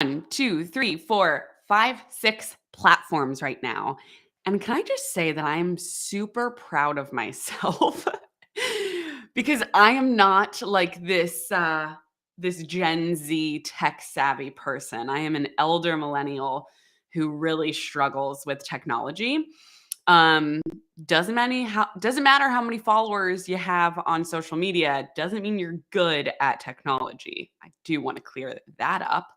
One, two, three, four, five, six platforms right now. And can I just say that I am super proud of myself because I am not like this Gen Z tech savvy person. I am an elder millennial who really struggles with technology. Um, doesn't matter how many followers you have on social media. Doesn't mean you're good at technology. I do want to clear that up.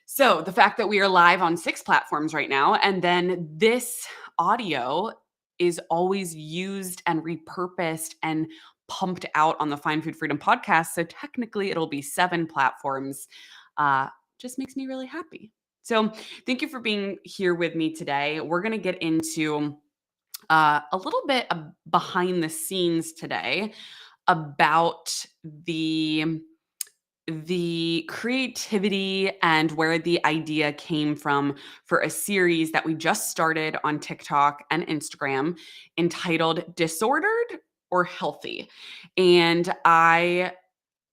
So the fact that we are live on six platforms right now, and then this audio is always used and repurposed and pumped out on the Find Food Freedom podcast. So technically, it'll be seven platforms. Uh, just makes me really happy. So thank you for being here with me today. We're going to get into a little bit of behind the scenes today about the creativity and where the idea came from for a series that we just started on TikTok and Instagram entitled Disordered or Healthy. And I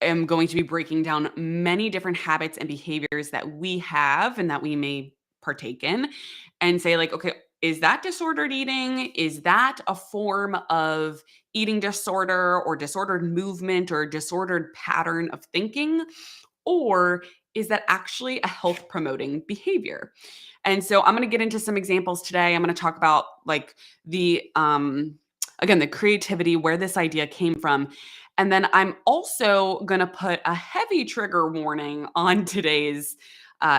am going to be breaking down many different habits and behaviors that we have and that we may partake in and say, like, okay, is that disordered eating? Is that a form of eating disorder or disordered movement or disordered pattern of thinking? Or is that actually a health promoting behavior? And so I'm going to get into some examples today. I'm going to talk about like again, the creativity, where this idea came from. And then I'm also going to put a heavy trigger warning on today's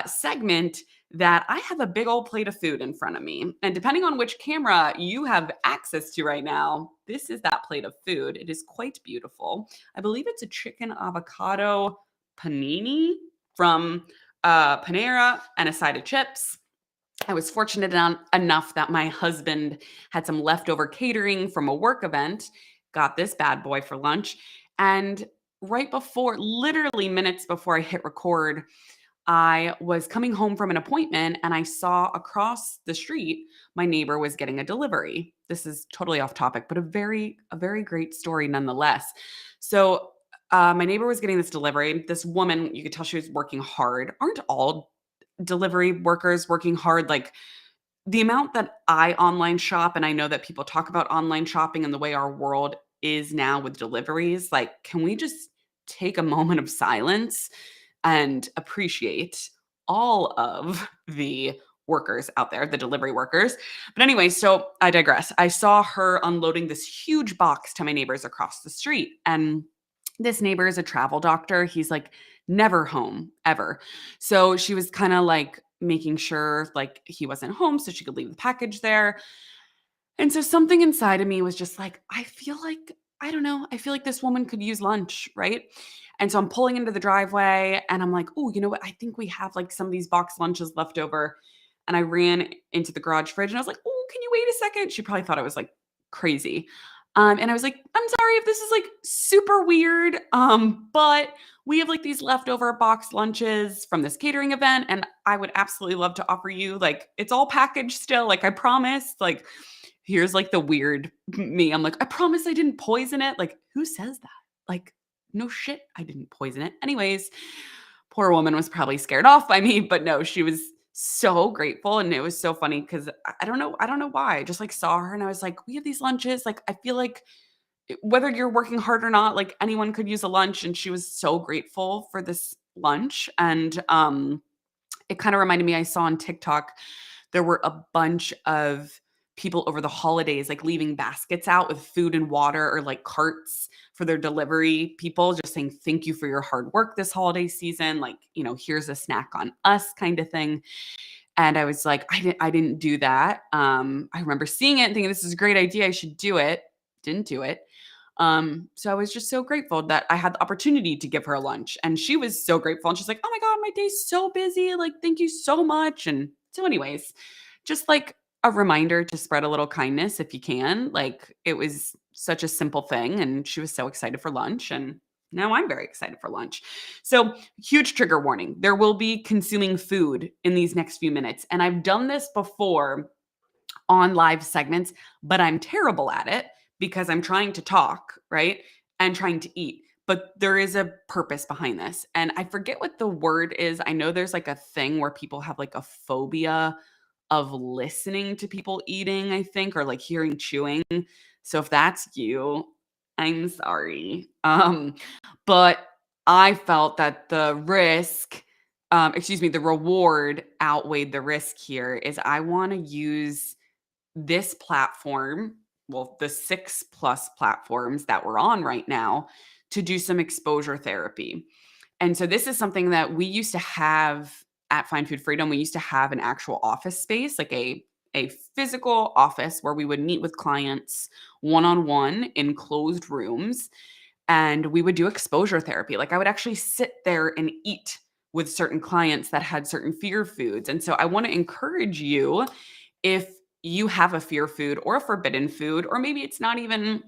segment that I have a big old plate of food in front of me. And depending on which camera you have access to right now, this is that plate of food. It is quite beautiful. I believe it's a chicken avocado panini from Panera and a side of chips. I was fortunate enough that my husband had some leftover catering from a work event, got this bad boy for lunch. And right before, literally minutes before I hit record, I was coming home from an appointment and I saw across the street my neighbor was getting a delivery. This is totally off topic, but a very great story nonetheless. So my neighbor was getting this delivery. This woman, you could tell she was working hard. Aren't all delivery workers working hard? Like the amount that I online shop, and I know that people talk about online shopping and the way our world is now with deliveries, like, can we just take a moment of silence and appreciate all of the workers out there, the delivery workers? But anyway, so I digress. I saw her unloading this huge box to my neighbors across the street. And this neighbor is a travel doctor. He's like never home ever. So she was kind of like making sure like he wasn't home so she could leave the package there. And so something inside of me was just like, I feel like, I don't know, I feel like this woman could use lunch, right? And so I'm pulling into the driveway and I'm like, oh, you know what? I think we have like some of these box lunches left over. And I ran into the garage fridge and I was like, oh, can you wait a second? She probably thought I was like crazy. And I was like, I'm sorry if this is like super weird, but we have like these leftover box lunches from this catering event, and I would absolutely love to offer you like it's all packaged still. Like I promised, like here's like the weird me. I'm like, I promise I didn't poison it. Like, who says that? Like, no shit, I didn't poison it. Anyways, poor woman was probably scared off by me, but no, she was so grateful. And it was so funny because I don't know why. I just like saw her and I was like, we have these lunches. Like, I feel like whether you're working hard or not, like anyone could use a lunch. And she was so grateful for this lunch. And it kind of reminded me, I saw on TikTok, there were a bunch of people over the holidays, like leaving baskets out with food and water or like carts for their delivery people, just saying, thank you for your hard work this holiday season. Like, here's a snack on us kind of thing. And I was like, I didn't do that. I remember seeing it and thinking, this is a great idea. I should do it. Didn't do it. So I was just so grateful that I had the opportunity to give her a lunch. And she was so grateful. And she's like, oh my God, my day's so busy. Like, thank you so much. And so, anyways, just like a reminder to spread a little kindness if you can. Like, it was such a simple thing. And she was so excited for lunch. And now I'm very excited for lunch. So, huge trigger warning. There will be consuming food in these next few minutes. And I've done this before on live segments, but I'm terrible at it because I'm trying to talk, right? And trying to eat. but there is a purpose behind this. And I forget what the word is. I know there's like a thing where people have like a phobia of listening to people eating, I think, or like hearing chewing. So if that's you, I'm sorry. But I felt that the reward outweighed the risk here is I want to use this platform, well, the 6 plus platforms that we're on right now, to do some exposure therapy. And so this is something that we used to have at Find Food Freedom. We used to have an actual office space, like a physical office where we would meet with clients one-on-one in closed rooms, and we would do exposure therapy. Like I would actually sit there and eat with certain clients that had certain fear foods. And so I want to encourage you, if you have a fear food or a forbidden food, or maybe it's not even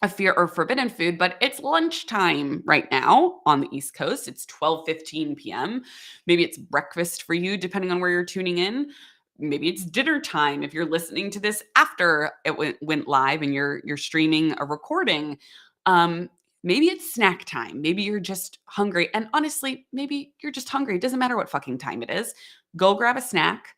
a fear or forbidden food, but it's lunchtime right now on the East Coast. It's 12:15 p.m. Maybe it's breakfast for you, depending on where you're tuning in. Maybe it's dinner time if you're listening to this after it went live and you're streaming a recording. Um, Maybe it's snack time. Maybe you're just hungry. And honestly, maybe you're just hungry. It doesn't matter what fucking time it is. Go grab a snack,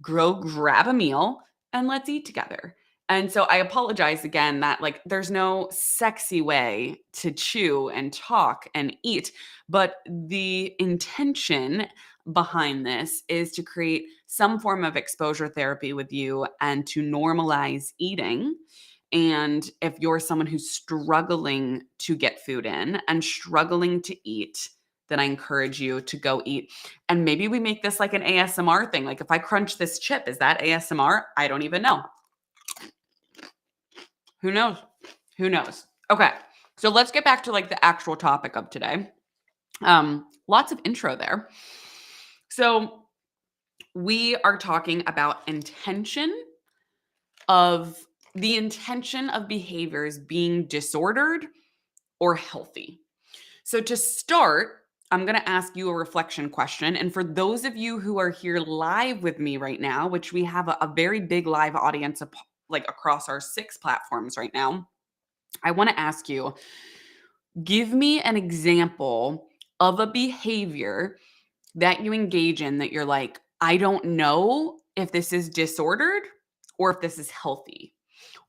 go grab a meal, and let's eat together. And so I apologize again that like there's no sexy way to chew and talk and eat, but the intention behind this is to create some form of exposure therapy with you and to normalize eating. And if you're someone who's struggling to get food in and struggling to eat, then I encourage you to go eat. And maybe we make this like an ASMR thing. Like if I crunch this chip, is that ASMR? I don't even know. Who knows? Who knows? Okay. So let's get back to like the actual topic of today. Lots of intro there. So we are talking about the intention of behaviors being disordered or healthy. So to start, I'm going to ask you a reflection question. And for those of you who are here live with me right now, which we have a very big live audience like across our 6 platforms right now, I want to ask you, give me an example of a behavior that you engage in that you're like, I don't know if this is disordered or if this is healthy.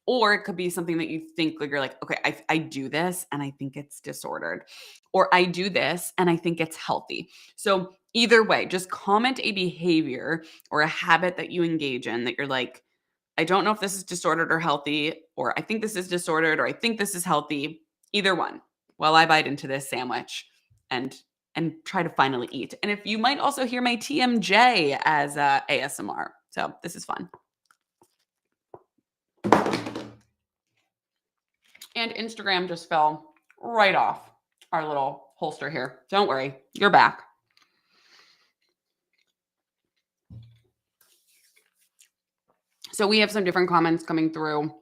Or it could be something that you think like you're like, okay, I do this and I think it's disordered. Or I do this and I think it's healthy. So either way, just comment a behavior or a habit that you engage in that you're like, I don't know if this is disordered or healthy, or I think this is disordered, or I think this is healthy. Either one, while I bite into this sandwich and try to finally eat. And if you might also hear my TMJ as ASMR. So this is fun. And Instagram just fell right off our little holster here. Don't worry, you're back. So we have some different comments coming through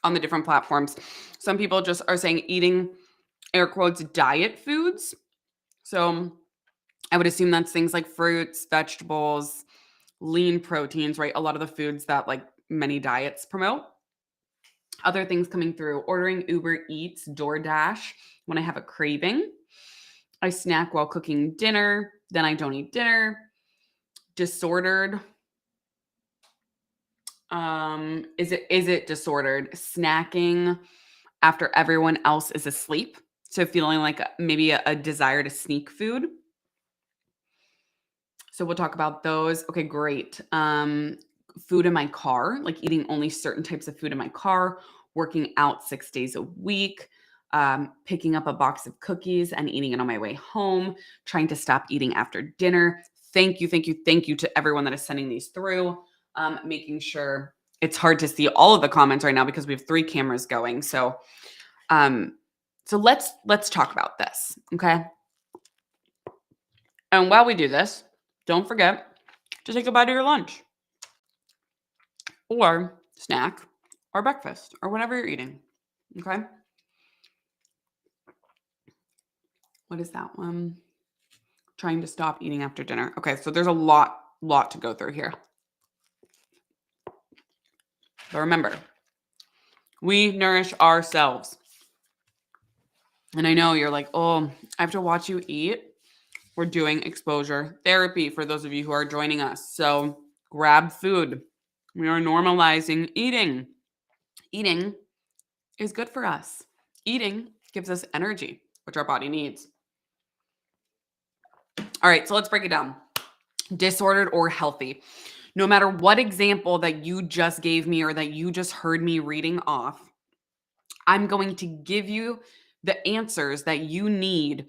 on the different platforms. Some people just are saying eating, air quotes, diet foods. So I would assume that's things like fruits, vegetables, lean proteins, right? A lot of the foods that like many diets promote. Other things coming through, ordering Uber Eats, DoorDash when I have a craving. I snack while cooking dinner, then I don't eat dinner. Disordered. Is it disordered? Snacking after everyone else is asleep. So feeling like maybe a desire to sneak food. So we'll talk about those. Okay, great. Food in my car, like eating only certain types of food in my car, working out 6 days a week, picking up a box of cookies and eating it on my way home, trying to stop eating after dinner. Thank you to everyone that is sending these through. Making sure it's hard to see all of the comments right now because we have 3 cameras going. So let's talk about this, okay? And while we do this, don't forget to take a bite of your lunch or snack or breakfast or whatever you're eating, okay? What is that one? Trying to stop eating after dinner. Okay, so there's a lot to go through here. But remember, we nourish ourselves. And I know you're like, oh, I have to watch you eat. We're doing exposure therapy for those of you who are joining us. So grab food. We are normalizing eating. Eating is good for us. Eating gives us energy, which our body needs. All right, so let's break it down. Disordered or healthy. No matter what example that you just gave me or that you just heard me reading off, I'm going to give you the answers that you need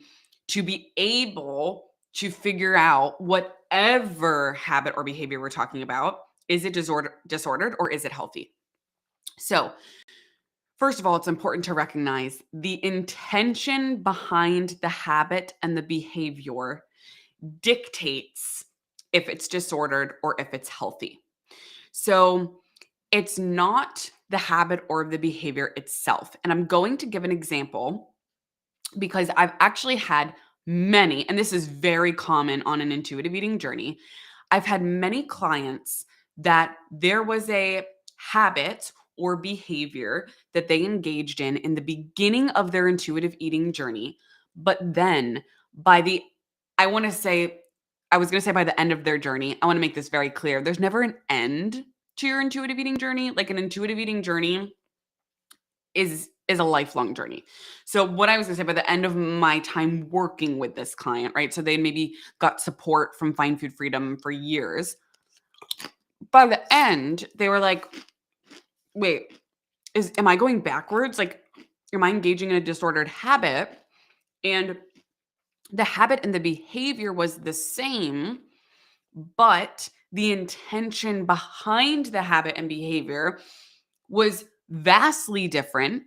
to be able to figure out whatever habit or behavior we're talking about. Is it disordered or is it healthy? So, first of all, it's important to recognize the intention behind the habit and the behavior dictates if it's disordered or if it's healthy. So, it's not the habit or the behavior itself. And I'm going to give an example because I've actually had many, and this is very common on an intuitive eating journey. I've had many clients that there was a habit or behavior that they engaged in the beginning of their intuitive eating journey. But then by the, I want to say, I was going to say by the end of their journey, I want to make this very clear. There's never an end to your intuitive eating journey. Like an intuitive eating journey is a lifelong journey. So what I was going to say by the end of my time working with this client, right? So they maybe got support from Find Food Freedom for years. By the end, they were like, "Wait, am I going backwards? Like am I engaging in a disordered habit?" And the habit and the behavior was the same, but the intention behind the habit and behavior was vastly different.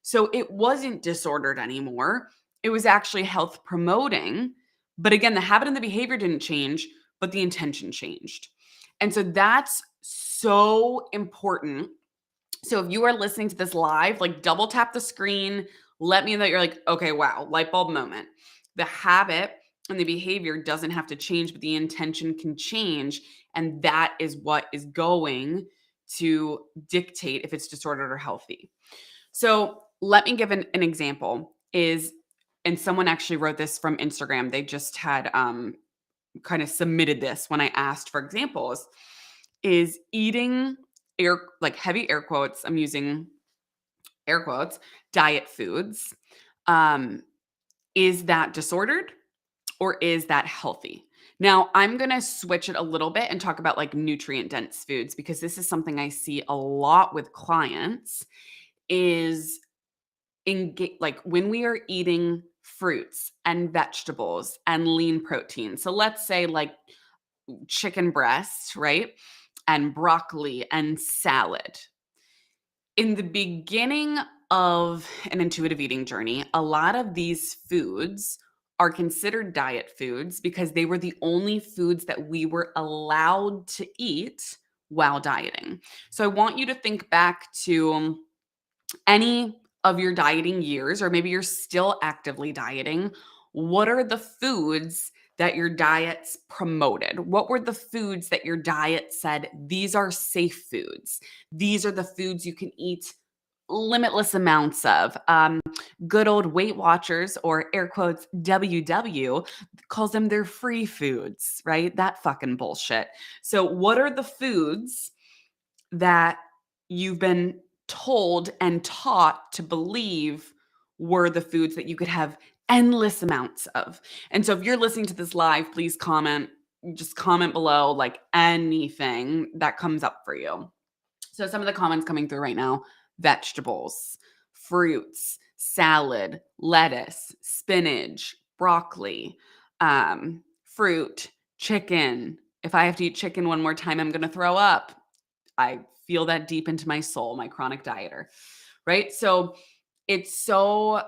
So it wasn't disordered anymore. It was actually health promoting. But again, the habit and the behavior didn't change, but the intention changed. And so that's so important. So if you are listening to this live, like double tap the screen, let me know that you're like, okay, wow, light bulb moment. The habit and the behavior doesn't have to change, but the intention can change. And that is what is going to dictate if it's disordered or healthy. So let me give an example is, and someone actually wrote this from Instagram. They just had kind of submitted this when I asked for examples, is eating like heavy air quotes, I'm using air quotes, diet foods. Um, is that disordered or is that healthy? Now, I'm going to switch it a little bit and talk about like nutrient dense foods because this is something I see a lot with clients is like when we are eating fruits and vegetables and lean protein. So let's say like chicken breast, right? And broccoli and salad. In the beginning of an intuitive eating journey, a lot of these foods are considered diet foods because they were the only foods that we were allowed to eat while dieting. So I want you to think back to any of your dieting years, or maybe you're still actively dieting. What are the foods that your diets promoted? What were the foods that your diet said, these are safe foods? These are the foods you can eat limitless amounts of. Good old Weight Watchers, or air quotes WW, calls them their free foods, right? That fucking bullshit. So, what are the foods that you've been told and taught to believe were the foods that you could have endless amounts of? And so if you're listening to this live, please comment, just comment below like anything that comes up for you. So some of the comments coming through right now: vegetables, fruits, salad, lettuce, spinach, broccoli, fruit, chicken. If I have to eat chicken one more time, I'm going to throw up. I feel that deep into my soul, my chronic dieter, right? So it's so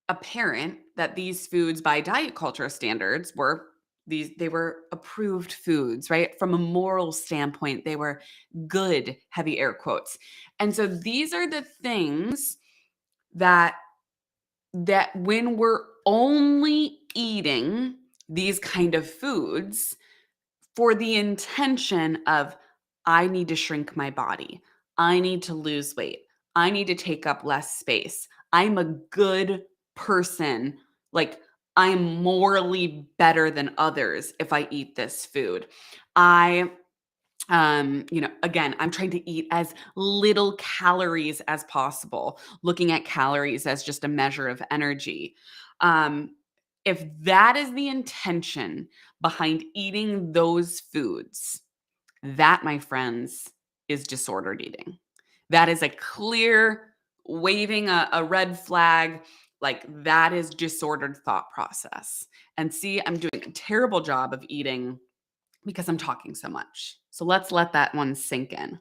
apparent that these foods by diet culture standards they were approved foods, right? From a moral standpoint, they were good, heavy air quotes. And so these are the things that when we're only eating these kind of foods for the intention of, I need to shrink my body, I need to lose weight, I need to take up less space, I'm a good person, like I'm morally better than others if I eat this food. I again, I'm trying to eat as little calories as possible, looking at calories as just a measure of energy. Um, if that is the intention behind eating those foods, that, my friends, is disordered eating. That is a clear waving a red flag. Like that is disordered thought process. And see, I'm doing a terrible job of eating because I'm talking so much. So let's let that one sink in.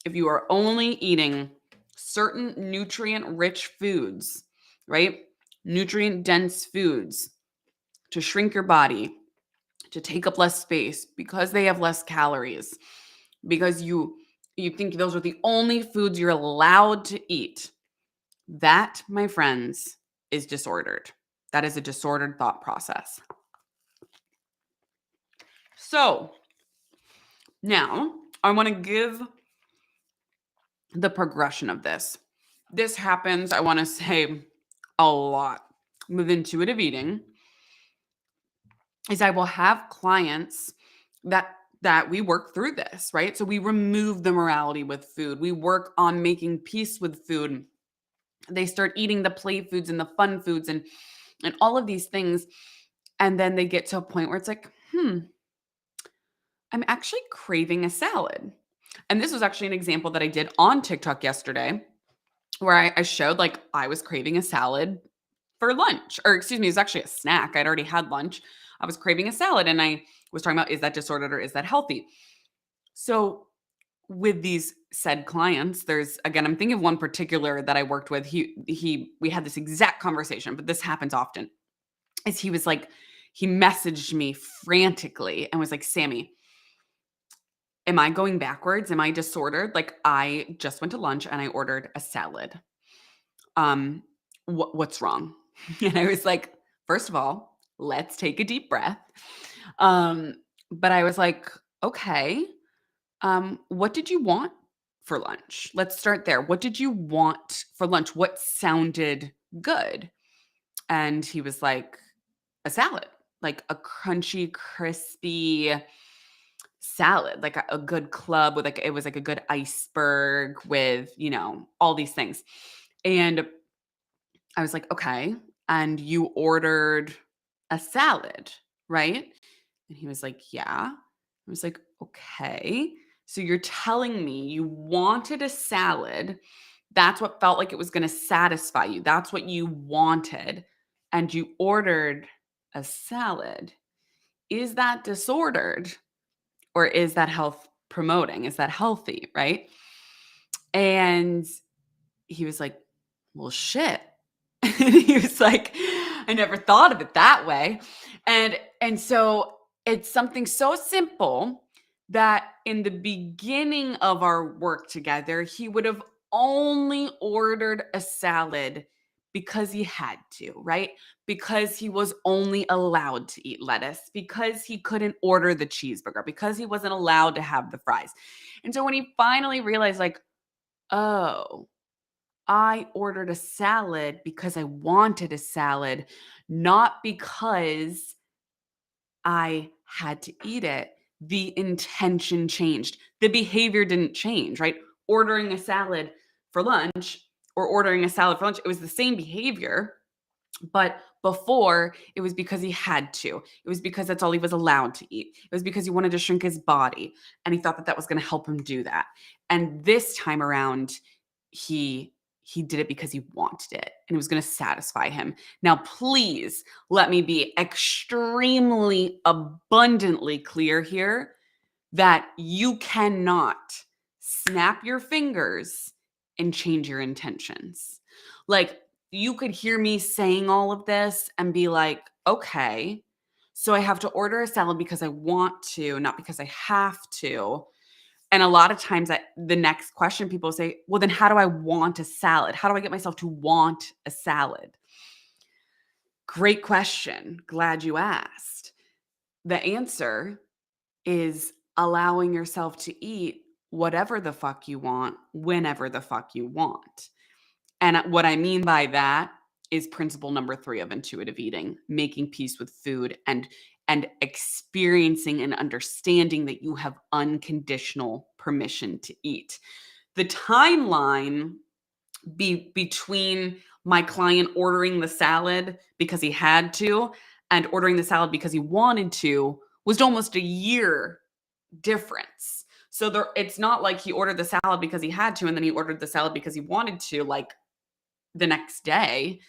If you are only eating certain nutrient rich foods, right? Nutrient dense foods to shrink your body, to take up less space because they have less calories, because you think those are the only foods you're allowed to eat. That, my friends, is disordered. That is a disordered thought process. So, now I want to give the progression of this. This happens, I want to say, a lot with intuitive eating. Is I will have clients that we work through this, right? So we remove the morality with food. We work on making peace with food. They start eating the play foods and the fun foods and all of these things. And then they get to a point where it's like, I'm actually craving a salad. And this was actually an example that I did on TikTok yesterday where I showed like I was craving a salad for lunch, or excuse me, it was actually a snack. I'd already had lunch. I was craving a salad and I was talking about, is that disordered or is that healthy? So with these said clients, there's again, I'm thinking of one particular that I worked with. We had this exact conversation, but this happens often. Is he was like, he messaged me frantically and was like, Sammy, am I going backwards? Am I disordered? Like I just went to lunch and I ordered a salad. What's wrong? And I was like, first of all, let's take a deep breath. Um, but I was like, okay, what did you want for lunch? Let's start there. What did you want for lunch? What sounded good? And he was like, a salad, like a crunchy, crispy salad, like a good club with like, it was like a good iceberg with, all these things. And I was like, okay. And you ordered a salad, right? And he was like, yeah. I was like, okay. So you're telling me you wanted a salad. That's what felt like it was going to satisfy you. That's what you wanted. And you ordered a salad. Is that disordered or is that health promoting? Is that healthy? Right. And he was like, well, shit. And he was like, I never thought of it that way. And so it's something so simple that in the beginning of our work together, he would have only ordered a salad because he had to, right? Because he was only allowed to eat lettuce, because he couldn't order the cheeseburger, because he wasn't allowed to have the fries. And so when he finally realized, like, oh, I ordered a salad because I wanted a salad, not because I had to eat it. The intention changed. The behavior didn't change, right? Ordering a salad for lunch or ordering a salad for lunch, it was the same behavior. But before, it was because he had to. It was because that's all he was allowed to eat. It was because he wanted to shrink his body. And he thought that that was going to help him do that. And this time around, he he did it because he wanted it and it was going to satisfy him. Now, please let me be extremely abundantly clear here that you cannot snap your fingers and change your intentions. Like, you could hear me saying all of this and be like, okay, so I have to order a salad because I want to, not because I have to. And a lot of times the next question people say, well, then how do I want a salad? How do I get myself to want a salad? Great question. Glad you asked. The answer is allowing yourself to eat whatever the fuck you want, whenever the fuck you want. And what I mean by that is principle number 3 of intuitive eating, making peace with food and experiencing and understanding that you have unconditional permission to eat. The timeline between my client ordering the salad because he had to and ordering the salad because he wanted to was almost a year difference. So it's not like he ordered the salad because he had to and then he ordered the salad because he wanted to, like, the next day.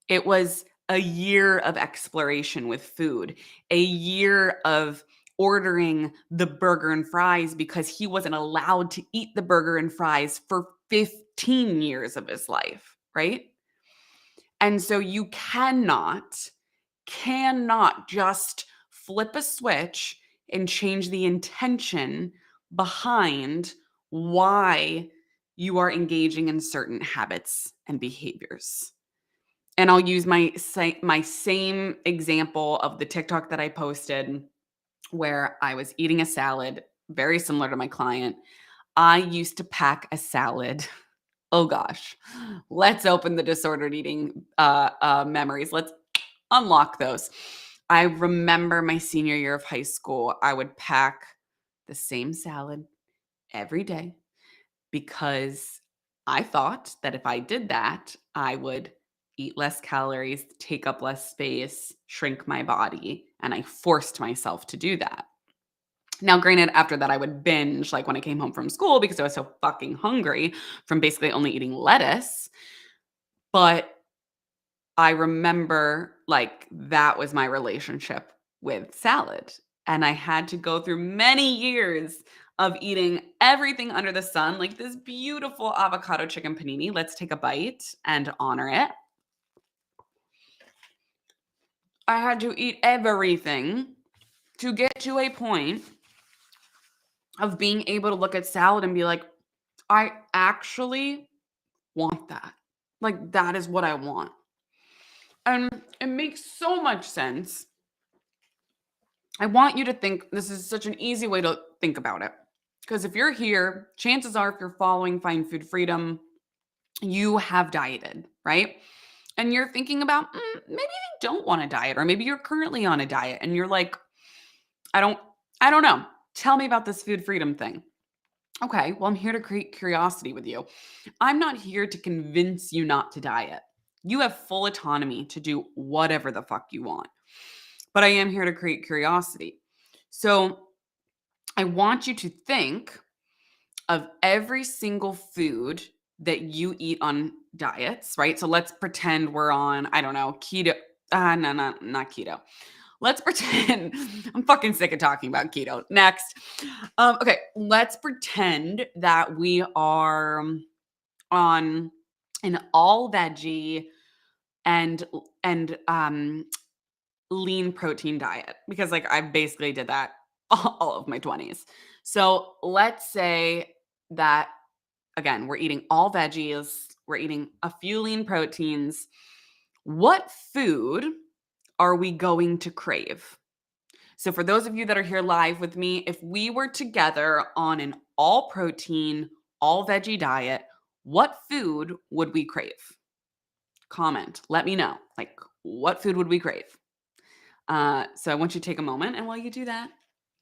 It was a year of exploration with food, a year of ordering the burger and fries because he wasn't allowed to eat the burger and fries for 15 years of his life, right? And so you cannot just flip a switch and change the intention behind why you are engaging in certain habits and behaviors. And I'll use my same example of the TikTok that I posted where I was eating a salad, very similar to my client. I used to pack a salad. Oh gosh, let's open the disordered eating memories. Let's unlock those. I remember my senior year of high school, I would pack the same salad every day because I thought that if I did that, I would eat less calories, take up less space, shrink my body, and I forced myself to do that. Now, granted, after that, I would binge like when I came home from school because I was so fucking hungry from basically only eating lettuce. But I remember like that was my relationship with salad. And I had to go through many years of eating everything under the sun, like this beautiful avocado chicken panini. Let's take a bite and honor it. I had to eat everything to get to a point of being able to look at salad and be like, I actually want that. Like, that is what I want. And it makes so much sense. I want you to think this is such an easy way to think about it. Because if you're here, chances are, if you're following Find Food Freedom, you have dieted, right? And you're thinking about maybe you don't want to diet, or maybe you're currently on a diet and you're like, I don't, I don't know. Tell me about this food freedom thing. Okay, well, I'm here to create curiosity with you. I'm not here to convince you not to diet. You have full autonomy to do whatever the fuck you want. But I am here to create curiosity. So I want you to think of every single food that you eat on diets, right? So let's pretend we're on, I don't know, keto. No, not keto. Let's pretend I'm fucking sick of talking about keto. Next. Okay, let's pretend that we are on an all veggie and and lean protein diet because like I basically did that all of my 20s. So let's say that again, we're eating all veggies, we're eating a few lean proteins. What food are we going to crave? So for those of you that are here live with me, if we were together on an all protein, all veggie diet, what food would we crave? Comment, let me know. Like, what food would we crave? So I want you to take a moment, and while you do that,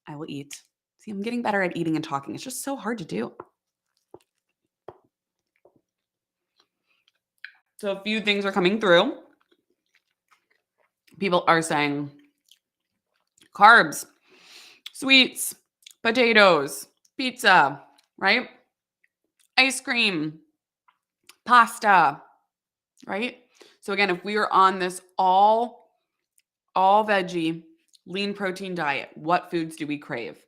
I will eat. See, I'm getting better at eating and talking. It's just so hard to do. So a few things are coming through. People are saying carbs, sweets, potatoes, pizza, right? Ice cream, pasta, right? So again, if we are on this all veggie, lean protein diet, what foods do we crave?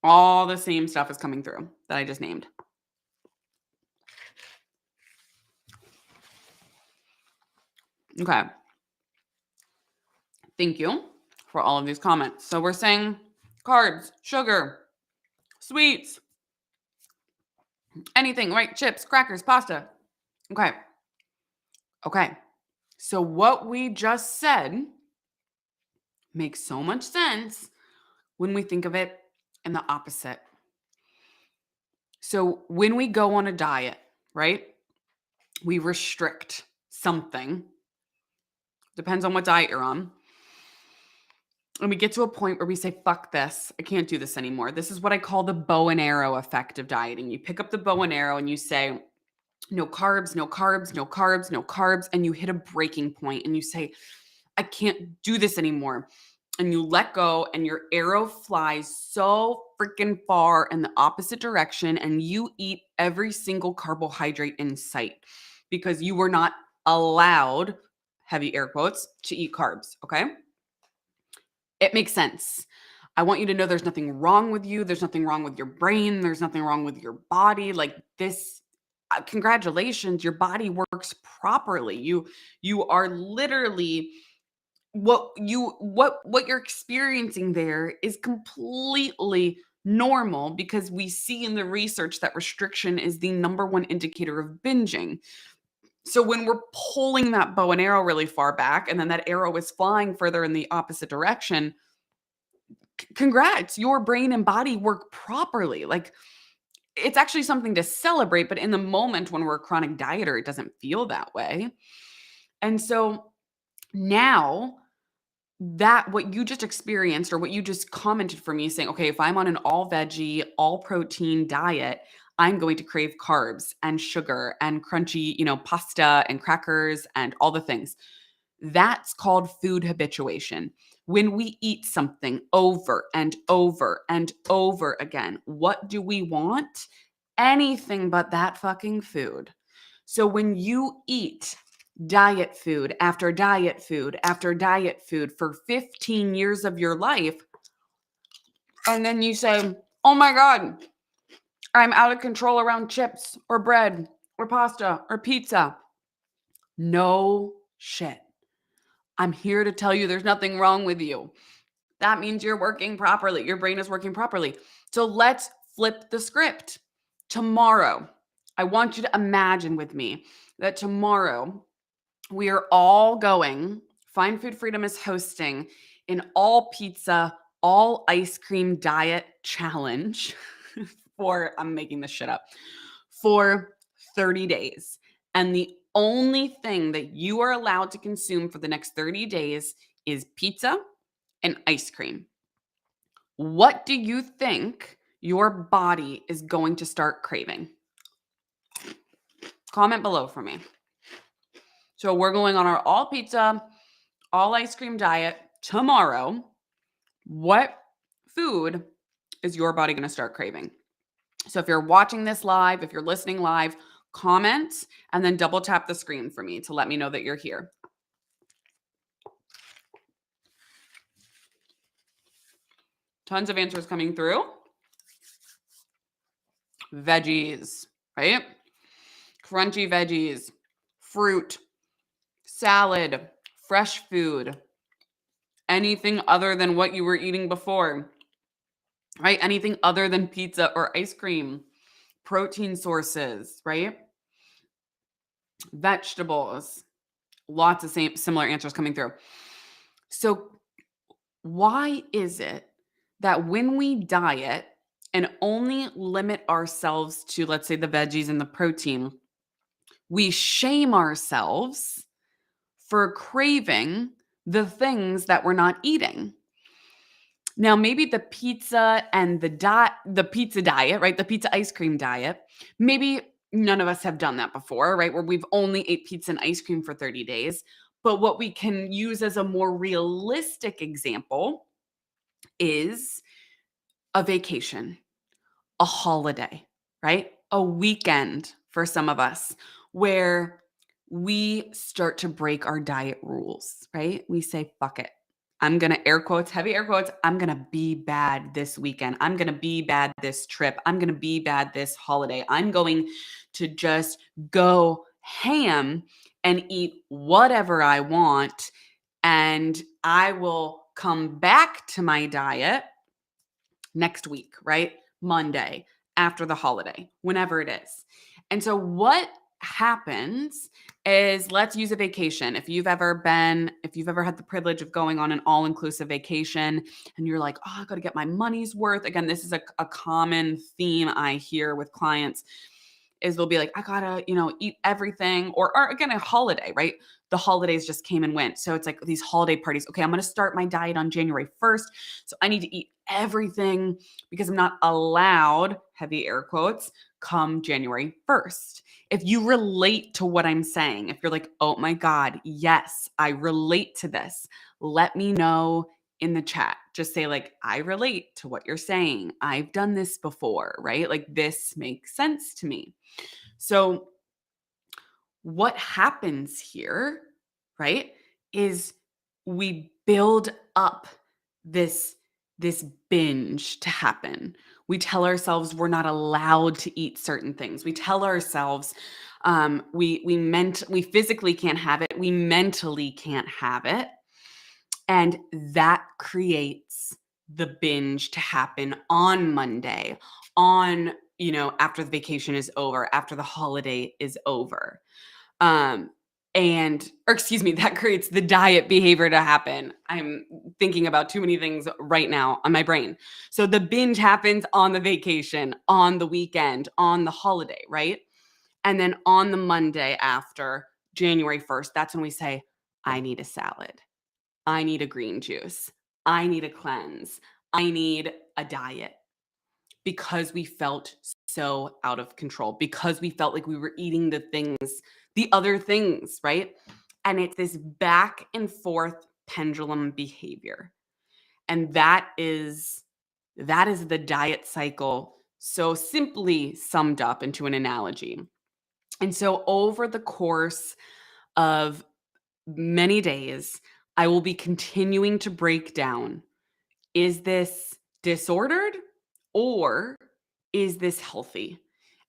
All the same stuff is coming through that I just named. Okay. Thank you for all of these comments. So we're saying carbs, sugar, sweets, anything, right? Chips, crackers, pasta. Okay. Okay. So what we just said makes so much sense when we think of it in the opposite. So when we go on a diet, right? we restrict something, depends on what diet you're on. And we get to a point where we say, fuck this. I can't do this anymore. This is what I call the bow and arrow effect of dieting. You pick up the bow and arrow and you say, no carbs, no carbs, no carbs, no carbs. And you hit a breaking point and you say, I can't do this anymore. And you let go and your arrow flies so freaking far in the opposite direction. And you eat every single carbohydrate in sight because you were not allowed, heavy air quotes, to eat carbs. Okay. It makes sense. I want you to know there's nothing wrong with you. There's nothing wrong with your brain. There's nothing wrong with your body. Like this, congratulations, your body works properly. You are literally what you're experiencing there is completely normal because we see in the research that restriction is the number one indicator of binging. So when we're pulling that bow and arrow really far back and then that arrow is flying further in the opposite direction, congrats, your brain and body work properly. Like it's actually something to celebrate, but in the moment when we're a chronic dieter, it doesn't feel that way. And so now that what you just experienced or what you just commented for me saying, okay, if I'm on an all veggie, all protein diet, I'm going to crave carbs and sugar and crunchy, pasta and crackers and all the things. That's called food habituation. When we eat something over and over and over again, what do we want? Anything but that fucking food. So when you eat diet food after diet food after diet food for 15 years of your life, and then you say, oh my God, I'm out of control around chips or bread or pasta or pizza. No shit. I'm here to tell you there's nothing wrong with you. That means you're working properly. Your brain is working properly. So let's flip the script. Tomorrow, I want you to imagine with me that tomorrow we are all going, Find Food Freedom is hosting an all pizza, all ice cream diet challenge I'm making this shit up, for 30 days. And the only thing that you are allowed to consume for the next 30 days is pizza and ice cream. What do you think your body is going to start craving? Comment below for me. So we're going on our all pizza, all ice cream diet tomorrow. What food is your body going to start craving? So if you're watching this live, if you're listening live, comment and then double tap the screen for me to let me know that you're here. Tons of answers coming through. Veggies, right? Crunchy veggies, fruit, salad, fresh food, anything other than what you were eating before, right? Anything other than pizza or ice cream, protein sources, right? Vegetables, lots of similar answers coming through. So why is it that when we diet and only limit ourselves to, let's say, the veggies and the protein, we shame ourselves for craving the things that we're not eating? Now, maybe the pizza and the pizza diet, right? The pizza ice cream diet, maybe none of us have done that before, right? Where we've only ate pizza and ice cream for 30 days. But what we can use as a more realistic example is a vacation, a holiday, right? A weekend for some of us where we start to break our diet rules, right? We say, fuck it. I'm going to air quotes, heavy air quotes. I'm going to be bad this weekend. I'm going to be bad this trip. I'm going to be bad this holiday. I'm going to just go ham and eat whatever I want. And I will come back to my diet next week, right? Monday, after the holiday, whenever it is. And so what happens is, let's use a vacation. If you've ever had the privilege of going on an all-inclusive vacation and you're like, oh, I got to get my money's worth. Again, this is a common theme I hear with clients is they'll be like, I gotta, eat everything, or again, a holiday, right? The holidays just came and went. So it's like these holiday parties. Okay, I'm gonna start my diet on January 1st. So I need to eat everything because I'm not allowed, heavy air quotes, come January 1st. If you relate to what I'm saying, if you're like, oh my God, yes, I relate to this, let me know in the chat. Just say, like, I relate to what you're saying. I've done this before, right? Like, this makes sense to me. So, what happens here, right, is we build up this this binge to happen. We tell ourselves we're not allowed to eat certain things. We tell ourselves we physically can't have it. We mentally can't have it, and that creates the binge to happen on Monday, on after the vacation is over, after the holiday is over. Um, or excuse me, that creates the diet behavior to happen. I'm thinking about too many things right now on my brain. So the binge happens on the vacation, on the weekend, on the holiday, right? And then on the Monday after January 1st, that's when we say, I need a salad. I need a green juice. I need a cleanse. I need a diet, because we felt so out of control, because we felt like we were eating the other things, right? And it's this back and forth pendulum behavior. And that is the diet cycle, so simply summed up into an analogy. And so over the course of many days, I will be continuing to break down, is this disordered or is this healthy?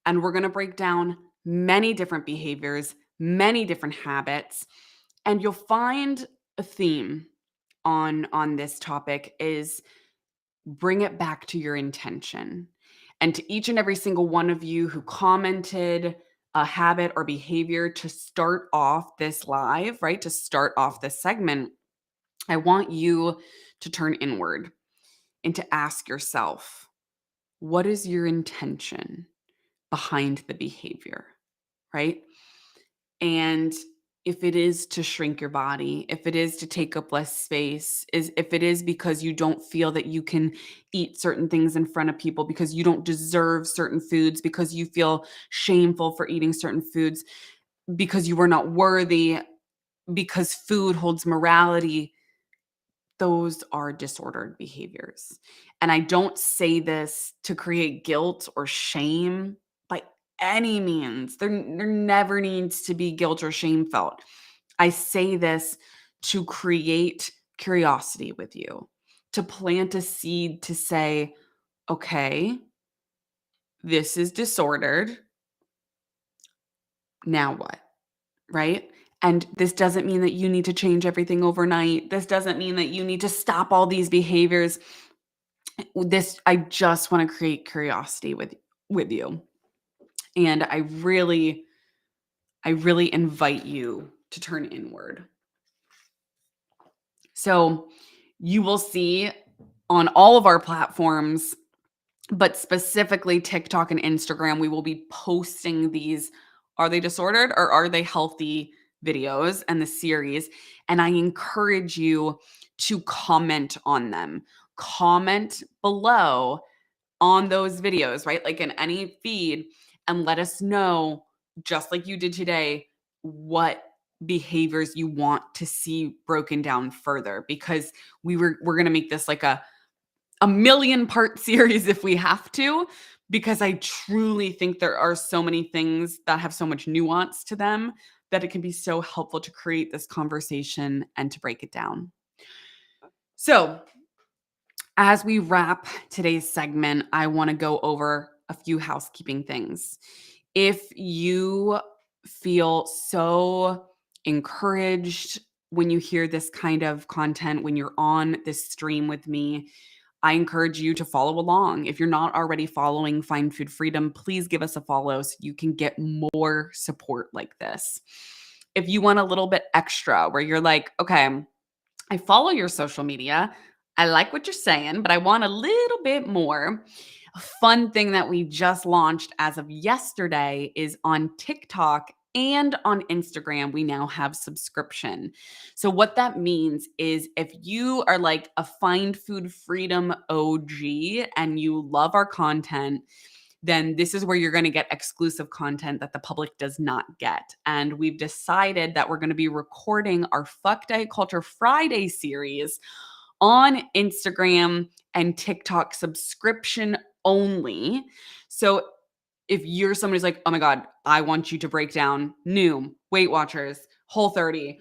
And we're going to break down many different behaviors, many different habits, and you'll find a theme on this topic is bring it back to your intention. And to each and every single one of you who commented a habit or behavior to start off this live, right? To start off this segment, I want you to turn inward and to ask yourself, what is your intention behind the behavior, right? And if it is to shrink your body, if it is to take up less space, if it is because you don't feel that you can eat certain things in front of people, because you don't deserve certain foods, because you feel shameful for eating certain foods, because you were not worthy, because food holds morality, those are disordered behaviors. And I don't say this to create guilt or shame by any means. There never needs to be guilt or shame felt. I say this to create curiosity with you, to plant a seed to say, okay, this is disordered. Now what? Right? And this doesn't mean that you need to change everything overnight. This doesn't mean that you need to stop all these behaviors. I just want to create curiosity with you. And I really invite you to turn inward. So you will see on all of our platforms, but specifically TikTok and Instagram, we will be posting these, are they disordered or are they healthy videos and the series. And I encourage you to comment on them. Comment below on those videos, right? Like in any feed, and let us know, just like you did today, what behaviors you want to see broken down further, because we're going to make this like a million part series if we have to, because I truly think there are so many things that have so much nuance to them that it can be so helpful to create this conversation and to break it down. So as we wrap today's segment, I want to go over a few housekeeping things. If you feel so encouraged when you hear this kind of content, when you're on this stream with me, I encourage you to follow along. If you're not already following Find Food Freedom, please give us a follow so you can get more support like this. If you want a little bit extra, where you're like, okay, I follow your social media, I like what you're saying, but I want a little bit more, A fun thing that we just launched as of yesterday is on TikTok and on Instagram, we now have subscription. So, what that means is if you are like a Find Food Freedom OG and you love our content, then this is where you're going to get exclusive content that the public does not get. And we've decided that we're going to be recording our Fuck Diet Culture Friday series on Instagram and TikTok subscription only. So if you're somebody who's like, oh my God, I want you to break down Noom, Weight Watchers, Whole30,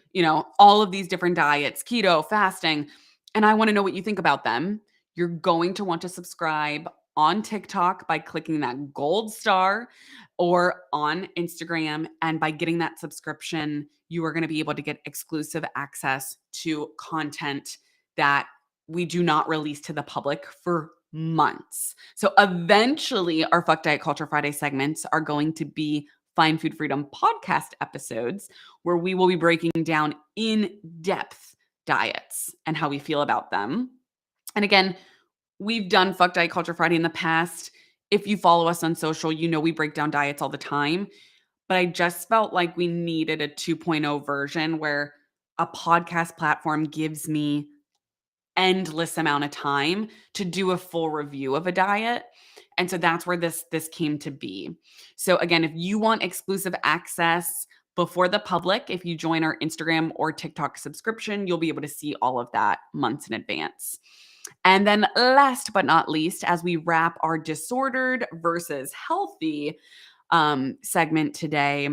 all of these different diets, keto, fasting, and I want to know what you think about them, you're going to want to subscribe on TikTok by clicking that gold star or on Instagram. And by getting that subscription, you are going to be able to get exclusive access to content that we do not release to the public for months. So eventually, our Fuck Diet Culture Friday segments are going to be Find Food Freedom podcast episodes where we will be breaking down in depth diets and how we feel about them. And again, we've done Fuck Diet Culture Friday in the past. If you follow us on social, we break down diets all the time. But I just felt like we needed a 2.0 version where a podcast platform gives me endless amount of time to do a full review of a diet. And so that's where this came to be. So again, if you want exclusive access before the public, if you join our Instagram or TikTok subscription, you'll be able to see all of that months in advance. And then last but not least, as we wrap our disordered versus healthy segment today,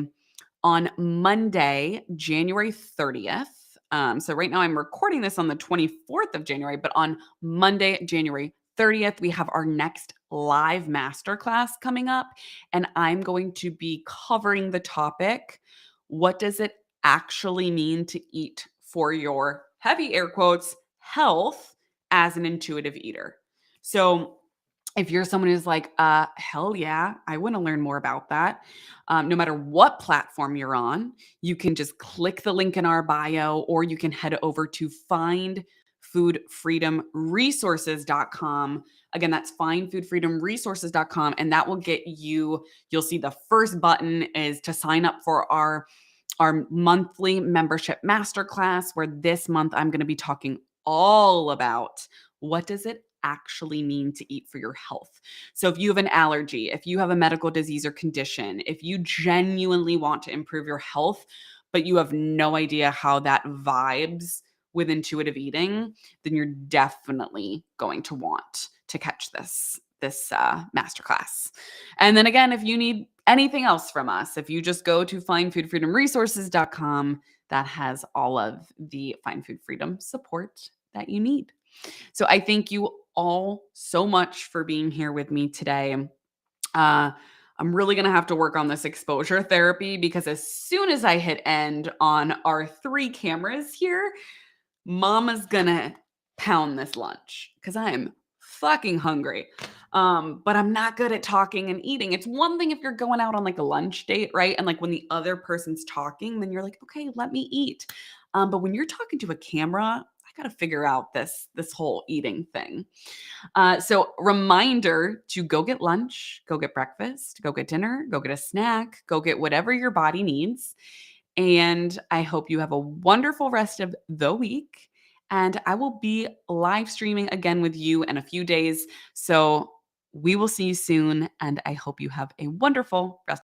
on Monday, January 30th. So right now I'm recording this on the 24th of January, but on Monday, January 30th, we have our next live masterclass coming up. And I'm going to be covering the topic, what does it actually mean to eat for your, heavy air quotes, health as an intuitive eater? So if you're someone who's like, hell yeah, I want to learn more about that. No matter what platform you're on, you can just click the link in our bio, or you can head over to findfoodfreedomresources.com. Again, that's findfoodfreedomresources.com. And that will get you'll see the first button is to sign up for our monthly membership masterclass, where this month I'm going to be talking all about what does it actually mean to eat for your health. So if you have an allergy, if you have a medical disease or condition, if you genuinely want to improve your health, but you have no idea how that vibes with intuitive eating, then you're definitely going to want to catch this masterclass. And then again, if you need anything else from us, if you just go to findfoodfreedomresources.com, that has all of the Find Food Freedom support that you need. So I thank you all so much for being here with me today. I'm really going to have to work on this exposure therapy, because as soon as I hit end on our 3 cameras here, Mama's going to pound this lunch because I am fucking hungry. But I'm not good at talking and eating. It's one thing if you're going out on like a lunch date, right? And like when the other person's talking, then you're like, okay, let me eat. But when you're talking to a camera, I got to figure out this whole eating thing. So reminder to go get lunch, go get breakfast, go get dinner, go get a snack, go get whatever your body needs. And I hope you have a wonderful rest of the week. And I will be live streaming again with you in a few days. So we will see you soon. And I hope you have a wonderful rest